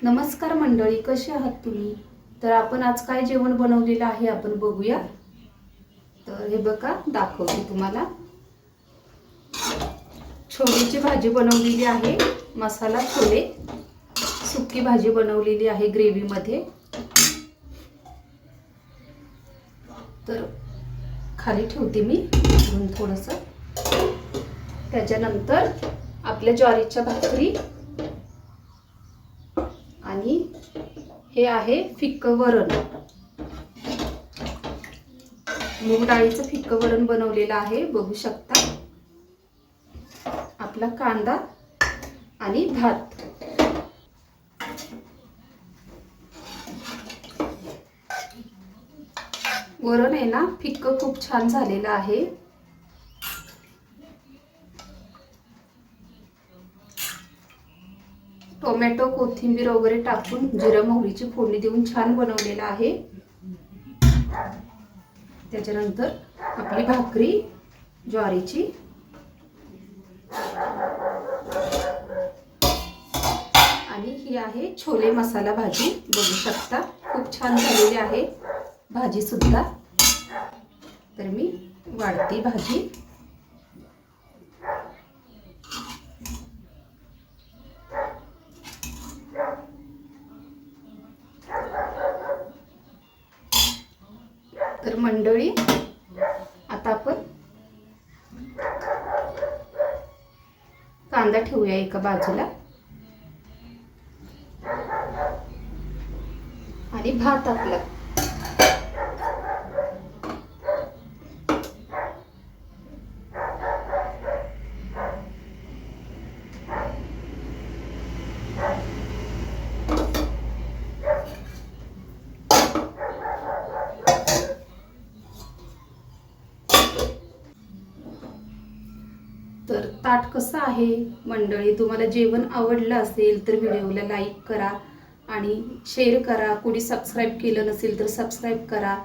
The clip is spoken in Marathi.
नमस्कार मंडळी, कसे आहात तुम्ही? तर आपण आज काय जेवण बनवलेलं आहे आपण बघूया. तर हे बघा, दाखवते तुम्हाला. छोलेची भाजी बनवलेली आहे, मसाला छोले. सुकी भाजी बनवलेली आहे ग्रेव्ही मध्ये. तर खाली ठेवते मी थोडंसं. त्याच्यानंतर आपल्या ज्वारीच्या भाकरी आणि हे आहे फिक्कं वरण. मूग डाळीचं फिक्कं वरण बनवलेलं आहे, बघू शकता. आपला कांदा आणि भात. वरण आहे ना, फिक्कं खूप छान झालेलं आहे. टोमॅटो, कोथिंबीर वगैरे टाकून जिरं मोहरीची फोडणी देऊन छान बनवलेलं आहे. त्याच्यानंतर आपली भाकरी ज्वारीची आणि ही आहे छोले मसाला भाजी, बघू शकता. खूप छान झालेली आहे भाजी सुद्धा. तर मी वाढते भाजी. तर मंडळी, आता आपण कांदा ठेवूया एका बाजूला आणि भात आपला. तर ताट कसं आहे मंडळी? तुम्हाला जेवण आवडलं असेल तर व्हिडिओला लाईक करा आणि शेअर करा. कोणी सबस्क्राईब केलं नसेल तर सबस्क्राईब करा.